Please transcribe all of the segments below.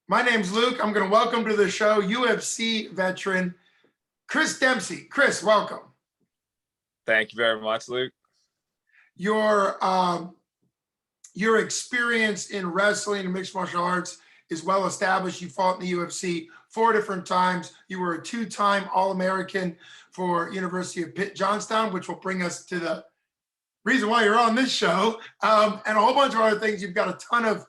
My name's Luke. I'm going to welcome to the show UFC veteran Chris Dempsey. Chris, welcome. Thank you very much, Luke. Your your experience in wrestling and mixed martial arts is well established. You fought in the UFC 4 different times. You were a two-time All-American for University of Pitt Johnstown, which will bring us to the reason why you're on this show, and a whole bunch of other things. You've got a ton of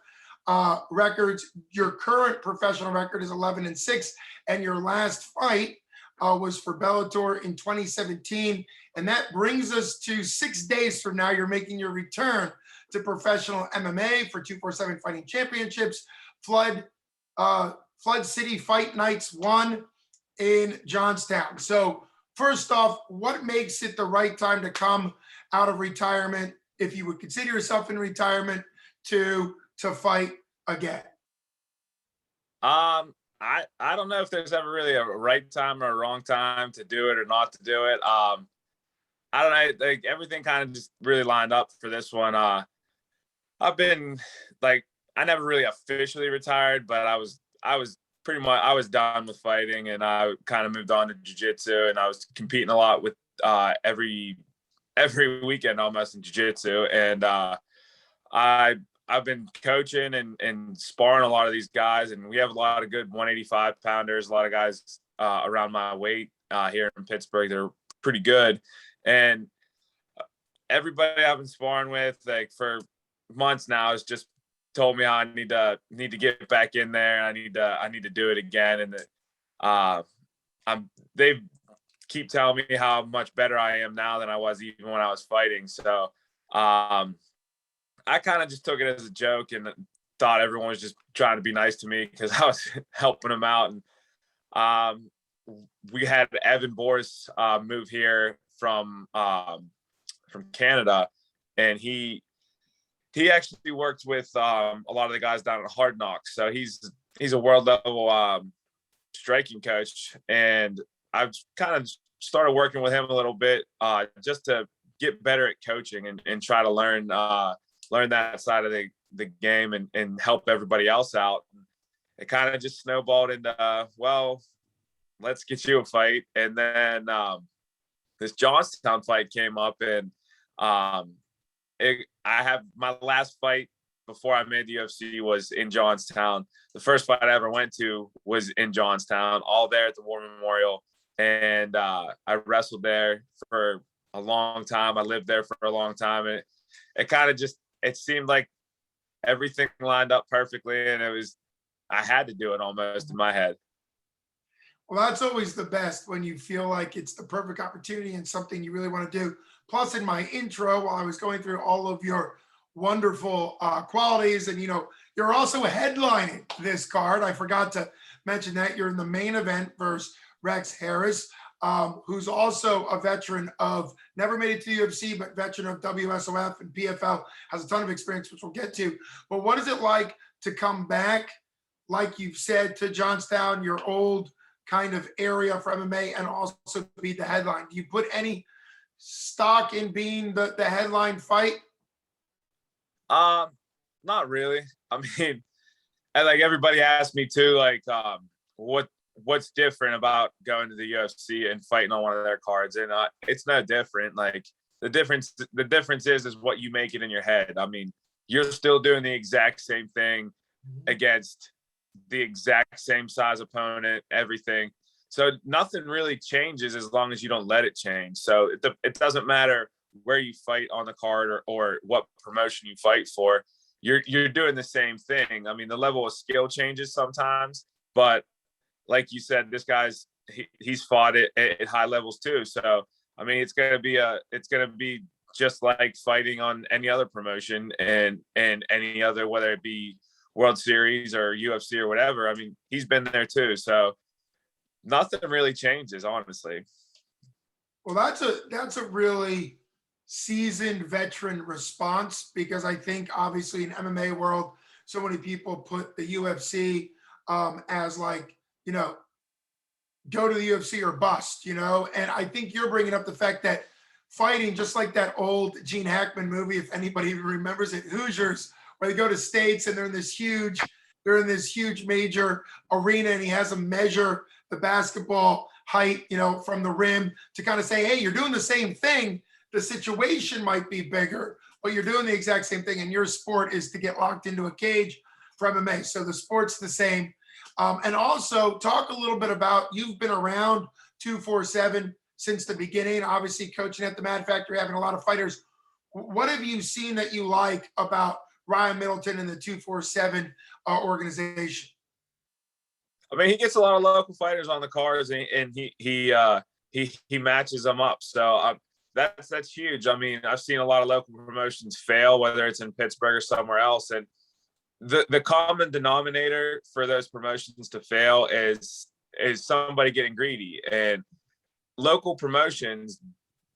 records. Your current professional record is 11-6, and your last fight was for Bellator in 2017. And that brings us to 6 days from now. You're making your return to professional MMA for 247 Fighting Championships, Flood City Fight Nights 1 in Johnstown. So first off, what makes it the right time to come out of retirement, if you would consider yourself in retirement, to fight again? I don't know if there's ever really a right time or a wrong time to do it or not to do it. I don't know. Like everything kind of just really lined up for this one. I've been I never really officially retired, but I was done with fighting, and I kind of moved on to jiu-jitsu, and I was competing a lot with every weekend almost in jiu-jitsu. And I've been coaching and sparring a lot of these guys, and we have a lot of good 185 pounders, a lot of guys around my weight here in Pittsburgh. They're pretty good. And everybody I've been sparring with for months now has just told me how I need to get back in there. I need to do it again. And they keep telling me how much better I am now than I was even when I was fighting. So I kind of just took it as a joke and thought everyone was just trying to be nice to me because I was helping them out. And we had Evan Boris move here from Canada, and he actually worked with a lot of the guys down at Hard Knocks. So he's a world level striking coach, and I've kind of started working with him a little bit just to get better at coaching and try to learn that side of the game and help everybody else out. It kind of just snowballed into, well, let's get you a fight. And then this Johnstown fight came up, and I have my last fight before I made the UFC was in Johnstown. The first fight I ever went to was in Johnstown, all there at the War Memorial. And I wrestled there for a long time. I lived there for a long time. And it kind of just, it seemed like everything lined up perfectly, and I had to do it almost in my head. Well, that's always the best, when you feel like it's the perfect opportunity and something you really want to do. Plus, in my intro, while I was going through all of your wonderful qualities, and you're also headlining this card. I forgot to mention that you're in the main event versus Rex Harris, who's also a veteran of, never made it to the UFC, but veteran of WSOF and PFL, has a ton of experience, which we'll get to. But what is it like to come back, like you've said, to Johnstown, your old kind of area for MMA, and also be the headline? Do you put any stock in being the headline fight? Not really. I mean, and everybody asked me too, what's different about going to the UFC and fighting on one of their cards, and it's no different. The difference is what you make it in your head. I mean, you're still doing the exact same thing against the exact same size opponent, everything. So nothing really changes as long as you don't let it change. So it doesn't matter where you fight on the card or what promotion you fight for. You're doing the same thing. I mean, the level of skill changes sometimes, but like you said, this guy's he's fought at high levels too. So I mean, it's gonna be just like fighting on any other promotion and any other, whether it be World Series or UFC or whatever. I mean, he's been there too. So nothing really changes, honestly. Well, that's a really seasoned veteran response, because I think obviously in MMA world, so many people put the UFC as go to the UFC or bust, and I think you're bringing up the fact that fighting, just like that old Gene Hackman movie, if anybody remembers it, Hoosiers, where they go to states and they're in this huge they're in this huge major arena, and he has them measure the basketball height, from the rim to kind of say, hey, you're doing the same thing. The situation might be bigger, but you're doing the exact same thing. And your sport is to get locked into a cage for MMA. So the sport's the same. And also talk a little bit about, you've been around 247 since the beginning, obviously coaching at the Mad Factory, having a lot of fighters. What have you seen that you like about Ryan Middleton and the 247 organization? I mean, he gets a lot of local fighters on the cards, and he matches them up. So that's huge. I mean, I've seen a lot of local promotions fail, whether it's in Pittsburgh or somewhere else, and the common denominator for those promotions to fail is somebody getting greedy, and local promotions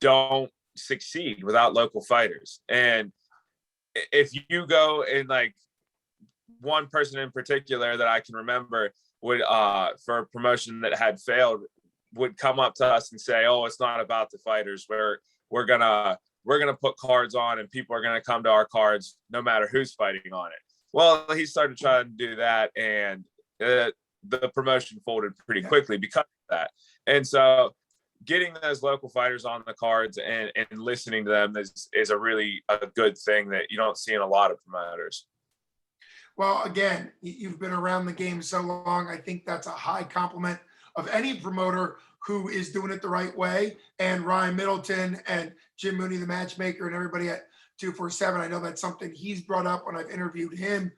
don't succeed without local fighters. And if you go in, like, one person in particular that I can remember would for a promotion that had failed would come up to us and say, oh, it's not about the fighters, we're gonna put cards on and people are gonna come to our cards no matter who's fighting on it. Well, he started trying to do that, and the promotion folded pretty quickly because of that. And so getting those local fighters on the cards and listening to them is a really a good thing that you don't see in a lot of promoters. Well, again, you've been around the game so long. I think that's a high compliment of any promoter who is doing it the right way. And Ryan Middleton and Jim Mooney, the matchmaker, and everybody at 247, I know that's something he's brought up when I've interviewed him,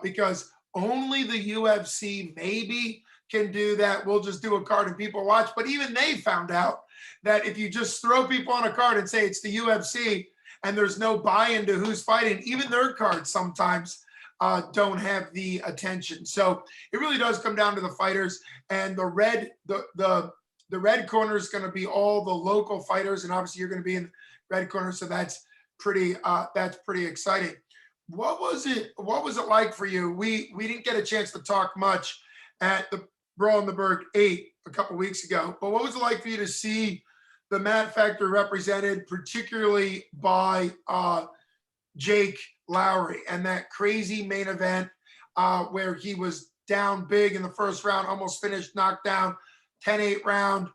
because only the UFC maybe can do that. We'll just do a card and people watch. But even they found out that if you just throw people on a card and say it's the UFC and there's no buy-in to who's fighting, even their cards sometimes don't have the attention. So it really does come down to the fighters. And the red corner is going to be all the local fighters, and obviously you're going to be in the red corner. So that's pretty exciting. What was it like for you? We didn't get a chance to talk much at the Brawl in the Berg 8 a couple weeks ago, but what was it like for you to see the Mad Factory represented, particularly by Jake Lowry, and that crazy main event where he was down big in the first round, almost finished, knocked down, 10-8 round,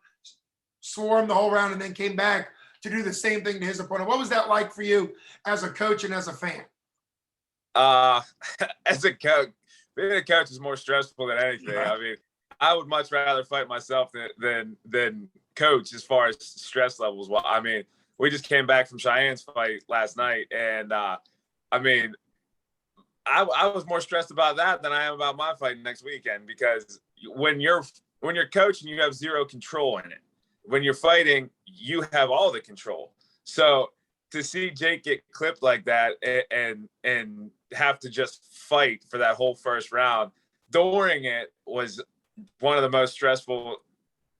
swarmed the whole round, and then came back to do the same thing to his opponent? What was that like for you as a coach and as a fan? As a coach, being a coach is more stressful than anything. I mean, I would much rather fight myself than coach as far as stress levels. Well, I mean, we just came back from Cheyenne's fight last night, and I mean, I was more stressed about that than I am about my fight next weekend, because when you're coaching, you have zero control in it. When you're fighting, you have all the control. So to see Jake get clipped like that and have to just fight for that whole first round during it was one of the most stressful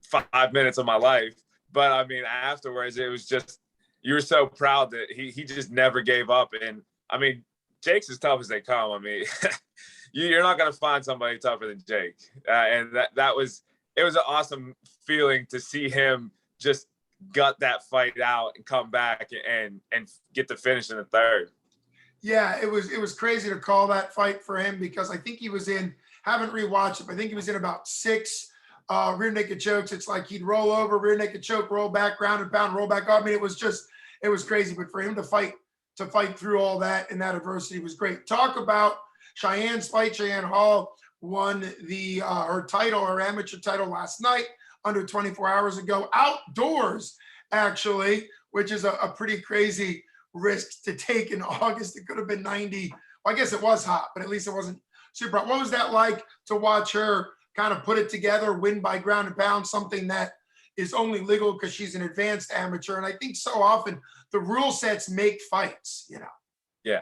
5 minutes of my life. But I mean, afterwards, it was just, you were so proud that he just never gave up. And I mean, Jake's as tough as they come. I mean, you're not going to find somebody tougher than Jake. And it was an awesome feeling to see him just gut that fight out and come back and get the finish in the third. Yeah, it was crazy to call that fight for him, because I think he was in, haven't rewatched it, but I think he was in about 6 rear naked chokes. It's like he'd roll over, rear naked choke, roll back, ground and pound, roll back up. I mean, it was crazy. But for him to fight through all that and that adversity was great. Talk about Cheyenne's fight. Cheyenne Hall won her amateur title last night, under 24 hours ago, outdoors, actually, which is a pretty crazy risk to take in August. It could have been 90. Well, I guess it was hot, but at least it wasn't super hot. What was that like to watch her kind of put it together, win by ground and pound, something that is only legal because she's an advanced amateur? And I think so often the rule sets make fights, Yeah,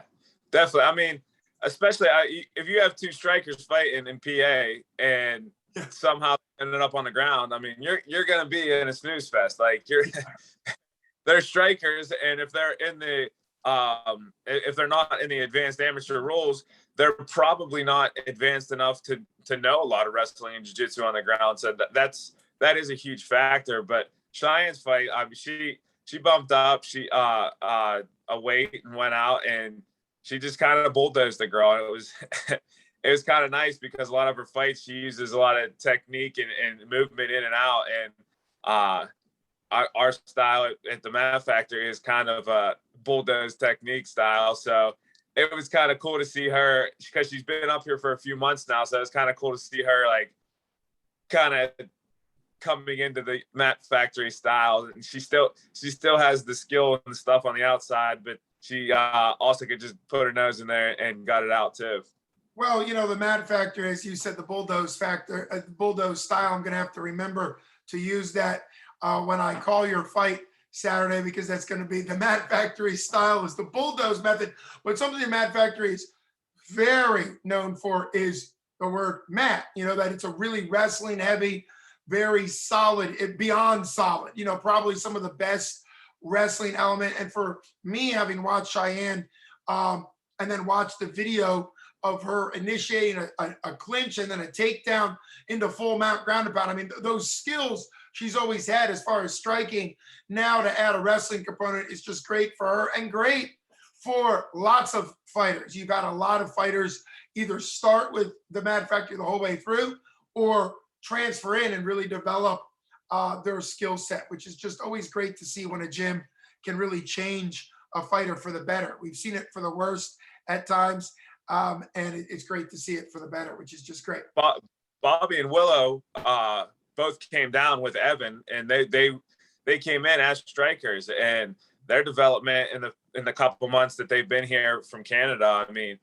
definitely. I mean, especially if you have 2 strikers fighting in PA and somehow ended up on the ground, I mean, you're going to be in a snooze fest. Like, they're strikers, and if they're in the if they're not in the advanced amateur rules, they're probably not advanced enough to know a lot of wrestling and jiu-jitsu on the ground. So that is a huge factor. But Cheyenne's fight, she bumped up a weight and went out, and she just kind of bulldozed the girl. It it was kind of nice because a lot of her fights, she uses a lot of technique and movement in and out. And our style at the Math Factory is kind of a bulldoze technique style. So it was kind of cool to see her, because she's been up here for a few months now. So it's kind of cool to see her like kind of coming into the Math Factory style. And she still has the skill and stuff on the outside, but she also could just put her nose in there and got it out too. Well, the Math Factory, as you said, the bulldoze factor, bulldoze style. I'm going to have to remember to use that when I call your fight Saturday, because that's going to be the Math Factory style, is the bulldoze method. But something the Math Factory is very known for is the word mat. That it's a really wrestling heavy, very solid, beyond solid. Probably some of the best wrestling element. And for me, having watched Cheyenne and then watched the video of her initiating a clinch and then a takedown into full mount ground and pound. I mean, those skills she's always had as far as striking. Now to add a wrestling component is just great for her and great for lots of fighters. You've got a lot of fighters either start with the Math Factory the whole way through or transfer in and really develop their skill set, which is just always great to see when a gym can really change a fighter for the better. We've seen it for the worst at times. And it's great to see it for the better, which is just great. Bobby and Willow both came down with Evan, and they came in as strikers, and their development in the couple months that they've been here from Canada. I mean,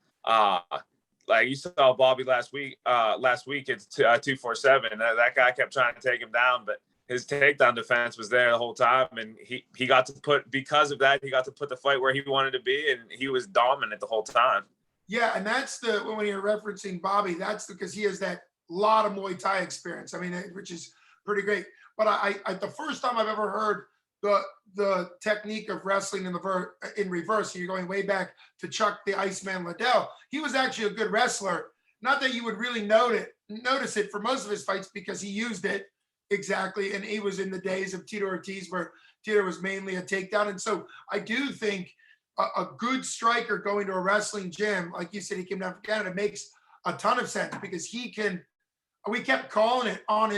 like you saw Bobby last week it's 247. That guy kept trying to take him down, but his takedown defense was there the whole time, and he got to put, because of that, he got to put the fight where he wanted to be, and he was dominant the whole time. Yeah, and that's when you're referencing Bobby, that's because he has that lot of Muay Thai experience. I mean, which is pretty great. But I the first time I've ever heard the technique of wrestling in reverse, you're going way back to Chuck the Iceman Liddell. He was actually a good wrestler. Not that you would really notice it for most of his fights, because he used it exactly, and he was in the days of Tito Ortiz where Tito was mainly a takedown. And so I do think a good striker going to a wrestling gym, like you said, he came down from Canada, makes a ton of sense, because we kept calling it on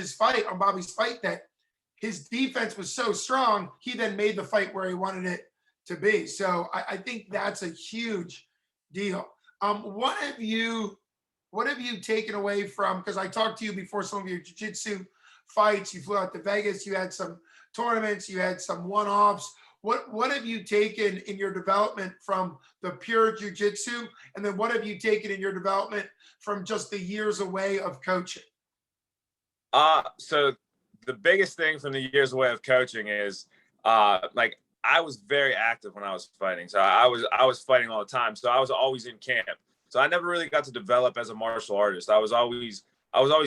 Bobby's fight, that his defense was so strong, he then made the fight where he wanted it to be. So I think that's a huge deal. What have you taken away from, because I talked to you before some of your jiu-jitsu fights, you flew out to Vegas, you had some tournaments, you had some one-offs. What have you taken in your development from the pure jiu-jitsu? And then what have you taken in your development from just the years away of coaching? So the biggest thing from the years away of coaching is like, I was very active when I was fighting. So I was fighting all the time. So I was always in camp. So I never really got to develop as a martial artist. I was always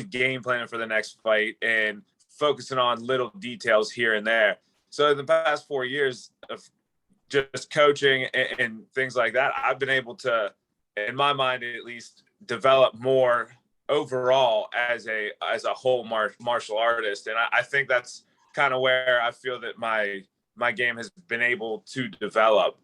game planning for the next fight and focusing on little details here and there. So in the past 4 years of just coaching and things like that, I've been able to, in my mind at least, develop more overall as a whole martial artist. And I think that's kind of where I feel that my game has been able to develop.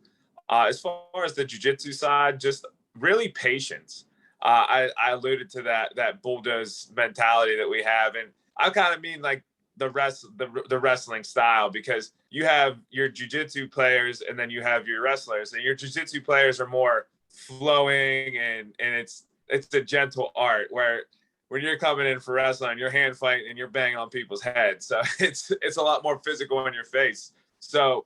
As far as the jiu-jitsu side, just really patience. I alluded to that bulldoze mentality that we have, and I kind of mean like the wrestling style, because you have your jiu-jitsu players and then you have your wrestlers, and your jiu-jitsu players are more flowing and it's a gentle art, where when you're coming in for wrestling, you're hand fighting and you're banging on people's heads. So it's a lot more physical in your face. So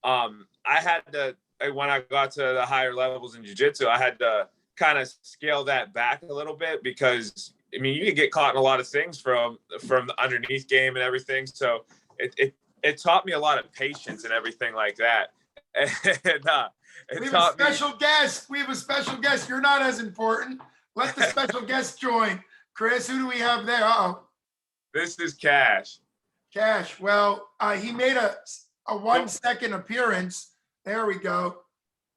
I had to, when I got to the higher levels in jiu-jitsu, I had to kind of scale that back a little bit, because I mean, you can get caught in a lot of things from the underneath game and everything. So it taught me a lot of patience and everything like that. And we have a special guest. We have a special guest. You're not as important. Let the special guest join. Chris, who do we have there? Uh-oh. This is Cash. Cash. Well, he made a 1 second appearance. There we go.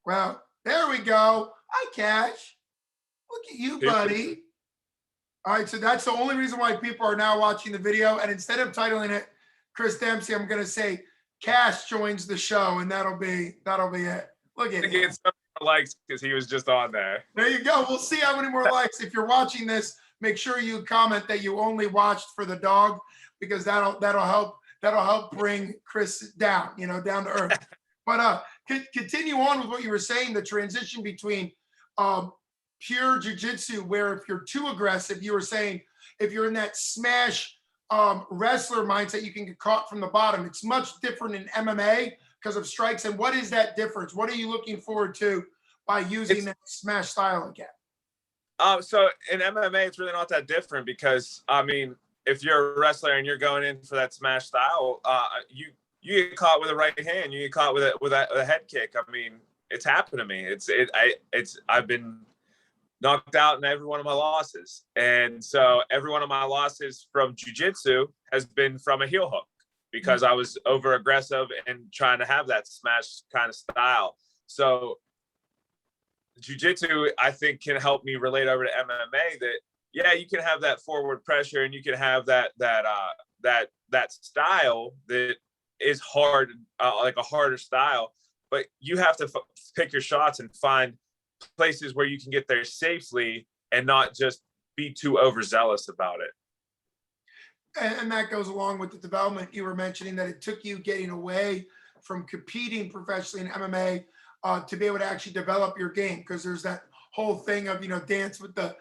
Well, there we go. Hi, Cash. Look at you, buddy. All right, so that's the only reason why people are now watching the video. And instead of titling it Chris Dempsey, I'm going to say Cash joins the show, and that'll be it. Look at it. Get something likes because he was just on there. There you go. We'll see how many more likes. If you're watching this, make sure you comment that you only watched for the dog, because that'll help bring Chris down, down to earth. But continue on with what you were saying, the transition between pure jiu-jitsu, where if you're too aggressive, you were saying if you're in that smash wrestler mindset, you can get caught from the bottom. It's much different in MMA because of strikes. And what is that difference? What are you looking forward to by using that smash style again? So in MMA, it's really not that different because, I mean, if you're a wrestler and you're going in for that smash style, you get caught with a right hand, you get caught with a head kick. I mean, it's happened to me. I've been knocked out in every one of my losses. And so every one of my losses from jiu-jitsu has been from a heel hook because I was over aggressive and trying to have that smash kind of style. So jiu-jitsu, I think, can help me relate over to MMA that, yeah, you can have that forward pressure and you can have that style that is hard, like a harder style, but you have to pick your shots and find places where you can get there safely and not just be too overzealous about it. And that goes along with the development you were mentioning, that it took you getting away from competing professionally in MMA to be able to actually develop your game, because there's that whole thing of dance with the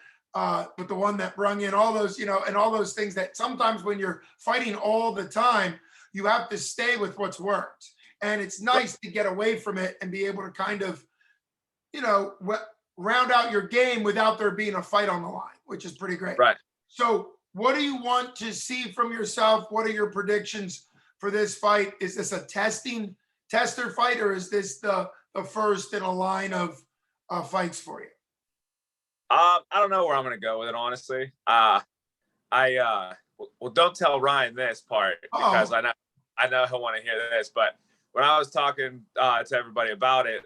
one that brung in all those and all those things that sometimes when you're fighting all the time, you have to stay with what's worked. And it's nice to get away from it and be able to kind of round out your game without there being a fight on the line, which is pretty great. Right. So what do you want to see from yourself? What are your predictions for this fight? Is this a tester fight, or is this the first in a line of fights for you? I don't know where I'm going to go with it, honestly. Well, don't tell Ryan this part because I know he'll want to hear this. But when I was talking to everybody about it,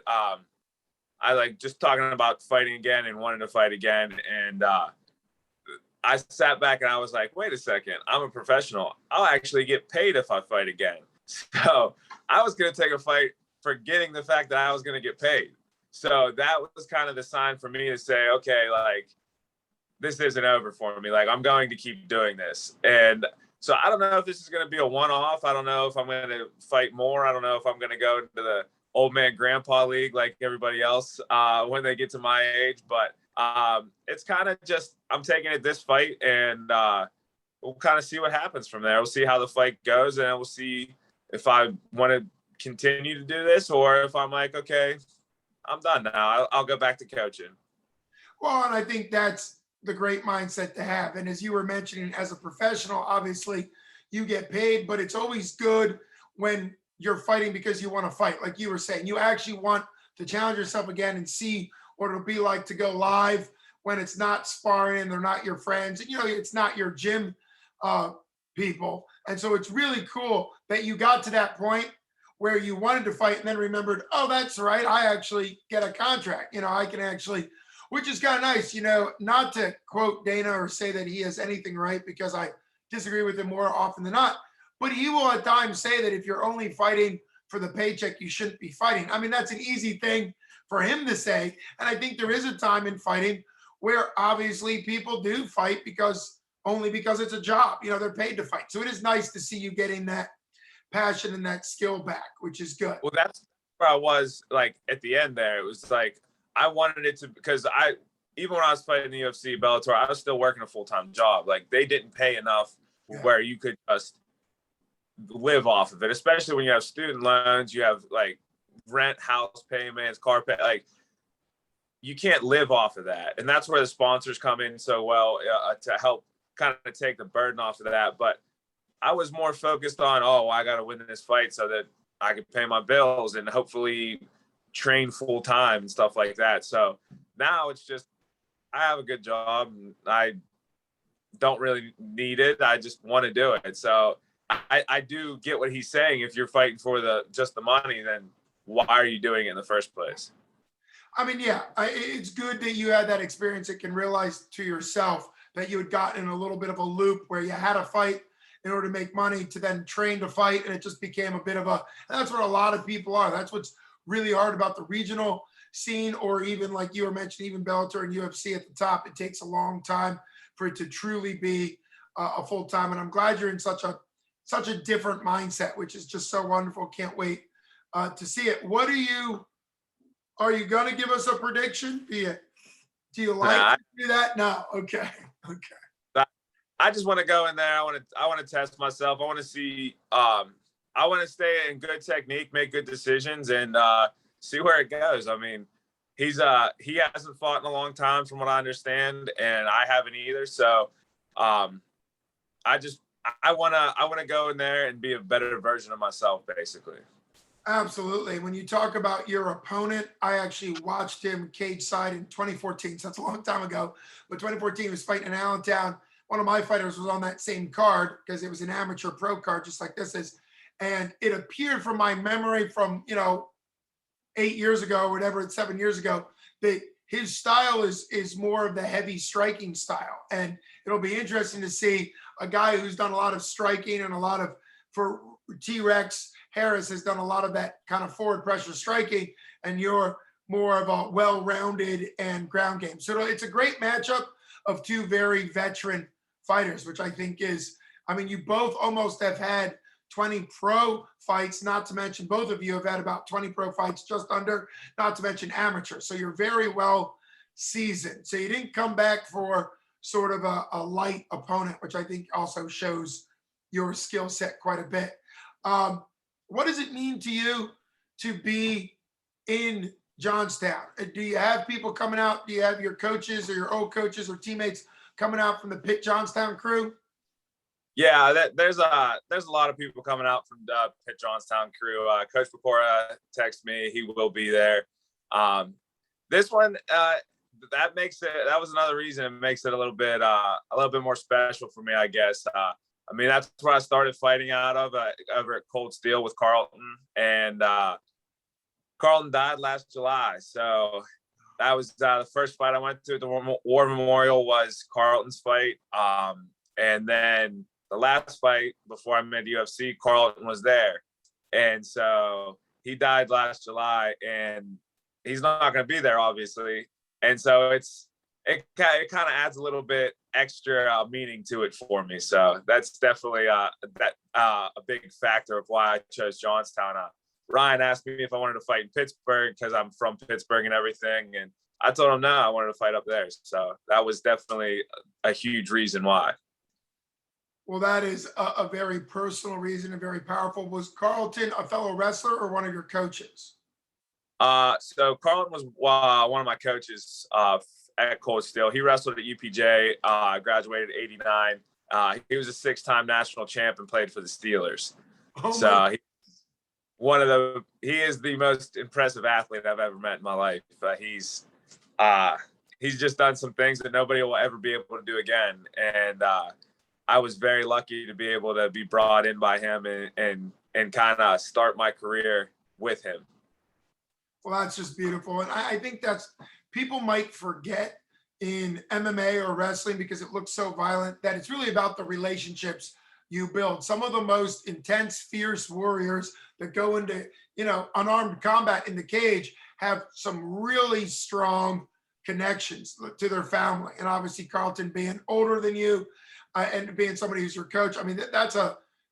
I like just talking about fighting again and wanting to fight again. And I sat back and I was like, wait a second, I'm a professional. I'll actually get paid if I fight again. So I was going to take a fight forgetting the fact that I was going to get paid. So that was kind of the sign for me to say, okay, like, this isn't over for me. Like, I'm going to keep doing this. And so I don't know if this is going to be a one-off. I don't know if I'm going to fight more. I don't know if I'm going to go into the old man grandpa league like everybody else when they get to my age. But it's kind of just, I'm taking it this fight and we'll kind of see what happens from there. We'll see how the fight goes, and we'll see if I want to continue to do this or if I'm like, okay, I'm done now. I'll go back to coaching. Well, and I think that's the great mindset to have. And as you were mentioning, as a professional, obviously you get paid, but it's always good when you're fighting because you want to fight. Like you were saying, you actually want to challenge yourself again and see what it'll be like to go live when it's not sparring and they're not your friends. And, it's not your gym people. And so it's really cool that you got to that point where you wanted to fight and then remembered, oh, that's right, I actually get a contract. I can actually, which is kind of nice, not to quote Dana or say that he has anything right, because I disagree with him more often than not. But he will at times say that if you're only fighting for the paycheck, you shouldn't be fighting. I mean, that's an easy thing for him to say. And I think there is a time in fighting where obviously people do fight because it's a job. They're paid to fight. So it is nice to see you getting that passion and that skill back, which is good. Well, that's where I was like at the end there. It was like I wanted it to, because even when I was fighting the UFC, Bellator, I was still working a full-time job. Like, they didn't pay enough where you could just live off of it, especially when you have student loans, you have like rent, house payments, car pay, like you can't live off of that. And that's where the sponsors come in so well to help kind of take the burden off of that. But I was more focused on, I got to win this fight so that I can pay my bills and hopefully train full time and stuff like that. So now it's just, I have a good job and I don't really need it. I just want to do it. So I do get what he's saying. If you're fighting for just the money, then why are you doing it in the first place? I mean, yeah, it's good that you had that experience. It can realize to yourself that you had gotten in a little bit of a loop where you had to fight in order to make money to then train to fight. And it just became a bit of and that's what a lot of people are. That's what's really hard about the regional scene, or even like you were mentioning, even Bellator and UFC at the top, it takes a long time for it to truly be a full time. And I'm glad you're in such a different mindset, which is just so wonderful. Can't wait to see it. Are you going to give us a prediction? Do you like Nah, to do that? No. Okay. Okay. I just want to go in there. I want to test myself. I want to see. I want to stay in good technique, make good decisions, and see where it goes. I mean, he hasn't fought in a long time, from what I understand, and I haven't either. So, I want to go in there and be a better version of myself, basically. Absolutely. When you talk about your opponent, I actually watched him cage side in 2014. So that's a long time ago. But 2014 he was fighting in Allentown. One of my fighters was on that same card because it was an amateur pro card, just like this is. And it appeared from my memory from, 8 years ago or whatever, 7 years ago, that his style is more of the heavy striking style. And it'll be interesting to see a guy who's done a lot of striking and a lot of, for T-Rex, Harris has done a lot of that kind of forward pressure striking, and you're more of a well-rounded and ground game. So it's a great matchup of two very veteran fighters, which I think is, you both almost have had 20 pro fights, not to mention both of you have had about 20 pro fights, just under, not to mention amateur. So you're very well seasoned. So you didn't come back for sort of a light opponent, which I think also shows your skill set quite a bit. What does it mean to you to be in Johnstown? Do you have people coming out? Do you have your coaches or your old coaches or teammates coming out from the Pitt Johnstown crew? Yeah, there's a lot of people coming out from the Pitt Johnstown crew. Coach Pecora texted me; he will be there. This one, that was another reason it makes it a little bit more special for me, I guess. That's where I started fighting out of, over at Cold Steel with Carlton, and Carlton died last July. So that was the first fight I went to at the War Memorial was Carlton's fight. And then the last fight before I made UFC, Carlton was there. And so he died last July, and he's not going to be there, obviously. And so it kind of adds a little bit extra meaning to it for me. So that's definitely a big factor of why I chose Johnstown. Ryan asked me if I wanted to fight in Pittsburgh because I'm from Pittsburgh and everything. And I told him, no, I wanted to fight up there. So that was definitely a huge reason why. Well, that is a very personal reason and very powerful. Was Carlton a fellow wrestler or one of your coaches? So Carlton was one of my coaches at Cold Steel. He wrestled at UPJ, graduated in '89. He was a 6-time national champ and played for the Steelers. Oh so he is the most impressive athlete I've ever met in my life. He's just done some things that nobody will ever be able to do again. And I was very lucky to be able to be brought in by him and kind of start my career with him. Well, that's just beautiful. And I think people might forget in MMA or wrestling because it looks so violent that it's really about the relationships you build. Some of the most intense, fierce warriors that go into, unarmed combat in the cage have some really strong connections to their family. And obviously Carlton being older than you and being somebody who's your coach,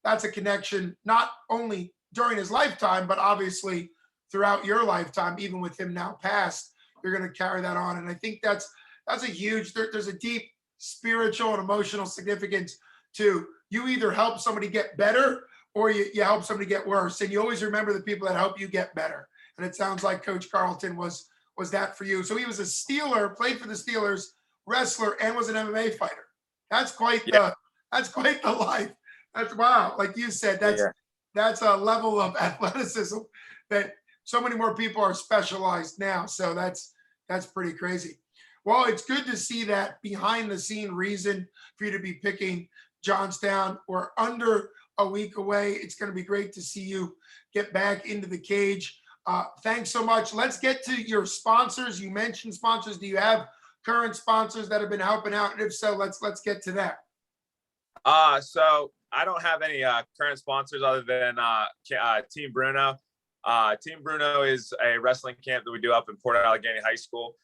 that's a connection, not only during his lifetime, but obviously throughout your lifetime, even with him now passed, you're going to carry that on. And I think that's a huge, there's a deep spiritual and emotional significance to you either help somebody get better or you help somebody get worse. And you always remember the people that help you get better. And it sounds like Coach Carlton was that for you. So he was a Steeler, played for the Steelers, wrestler, and was an MMA fighter. That's quite the life. That's wow. Like you said, that's a level of athleticism that so many more people are specialized now. So that's pretty crazy. Well, it's good to see that behind the scene reason for you to be picking Johnstown. We're under a week away. It's going to be great to see you get back into the cage. Thanks so much. Let's get to your sponsors. You mentioned sponsors. Do you have current sponsors that have been helping out? And if so, let's get to that. So I don't have any current sponsors other than Team Bruno. Team Bruno is a wrestling camp that we do up in Port Allegheny High School.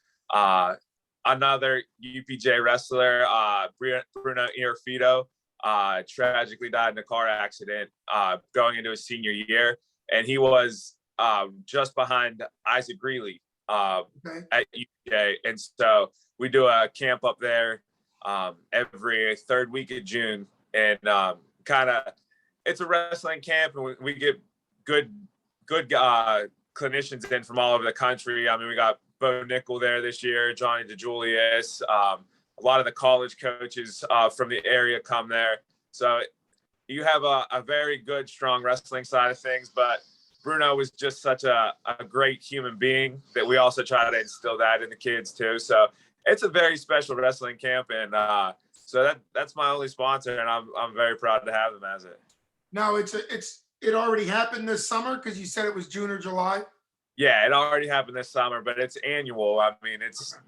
Another UPJ wrestler, Bruno Irafito, tragically died in a car accident going into his senior year. And he was just behind Isaac Greeley at UPJ. And so we do a camp up there every third week of June. And it's a wrestling camp, and we get good clinicians in from all over the country. I mean, we got Bo Nickel there this year, Johnny DeJulius. A lot of the college coaches from the area come there. So you have a very good, strong wrestling side of things. But Bruno was just such a great human being that we also try to instill that in the kids too. So it's a very special wrestling camp. And so that's my only sponsor, and I'm very proud to have them as it. Now it already happened this summer, because you said it was June or July. Yeah, it already happened this summer, but it's annual. I mean, it's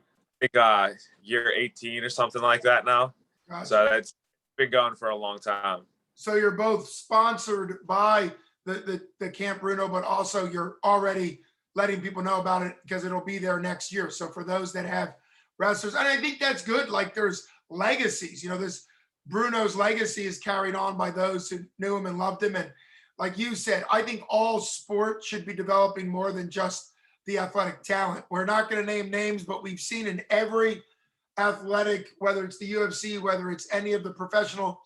like year 18 or something like that now. Gotcha. So that's been going for a long time. So you're both sponsored by the Camp Bruno, but also you're already letting people know about it because it'll be there next year. So for those that have wrestlers, and I think that's good. Like, there's legacies, this Bruno's legacy is carried on by those who knew him and loved him. And like you said, I think all sport should be developing more than just the athletic talent. We're not going to name names, but we've seen in every athletic, whether it's the UFC, whether it's any of the professional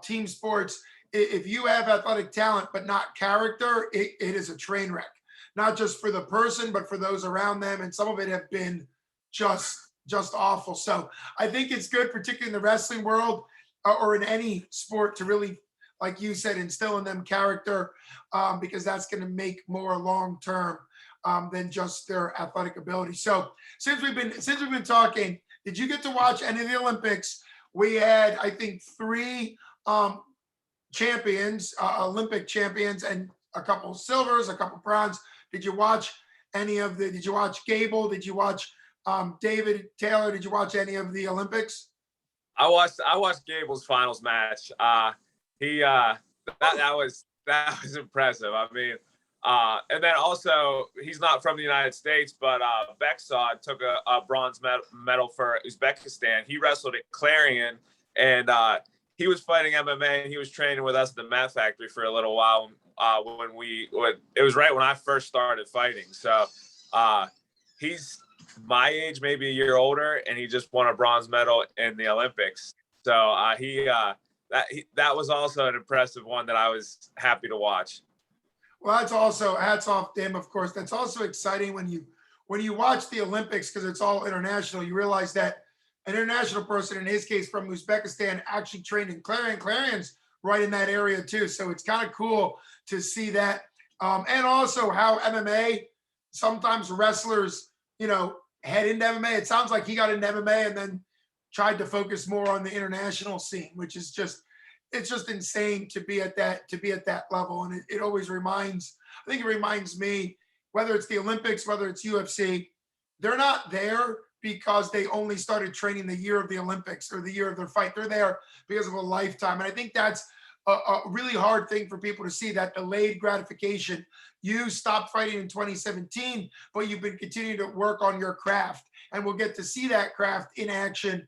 team sports, if you have athletic talent but not character, it is a train wreck. Not just for the person, but for those around them. And some of it have been just awful. So I think it's good, particularly in the wrestling world or in any sport, to really, like you said, instill in them character, because that's going to make more long-term than just their athletic ability. So since we've been talking, did you get to watch any of the Olympics? We had, I think, 3 champions, Olympic champions, and a couple silvers, a couple bronze. Did you watch did you watch Gable? Did you watch David Taylor? Did you watch any of the Olympics? I watched Gable's finals match. That was impressive. I mean, and then also, he's not from the United States, but Beksad took a bronze medal for Uzbekistan. He wrestled at Clarion, and he was fighting MMA, and he was training with us at the Mat Factory for a little while. It was right when I first started fighting. So he's my age, maybe a year older, and he just won a bronze medal in the Olympics. So that was also an impressive one that I was happy to watch. Well, that's also, hats off to him, of course. That's also exciting when you watch the Olympics, because it's all international. You realize that an international person, in his case from Uzbekistan, actually trained in Clarion. Clarion's right in that area too. So it's kind of cool to see that. And also how MMA, sometimes wrestlers, head into MMA. It sounds like he got into MMA and then tried to focus more on the international scene, which is it's just insane to be at that level. And it always reminds me, whether it's the Olympics, whether it's UFC, they're not there because they only started training the year of the Olympics or the year of their fight. They're there because of a lifetime. And I think that's a really hard thing for people to see, that delayed gratification. You stopped fighting in 2017, but you've been continuing to work on your craft. And we'll get to see that craft in action,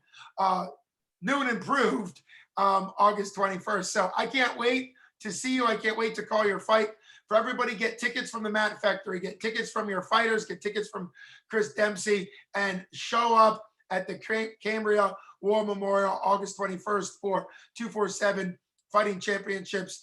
new and improved, August 21st. So I can't wait to see you. I can't wait to call your fight. For everybody, get tickets from the Mat Factory, get tickets from your fighters, get tickets from Chris Dempsey, and show up at the Cambria War Memorial August 21st for 247 Fighting Championships,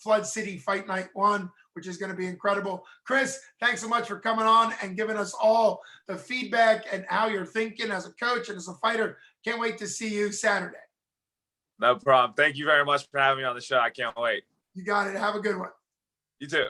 Flood City Fight Night 1, which is going to be incredible. Chris, thanks so much for coming on and giving us all the feedback and how you're thinking as a coach and as a fighter. Can't wait to see you Saturday. No problem. Thank you very much for having me on the show. I can't wait. You got it. Have a good one. You too.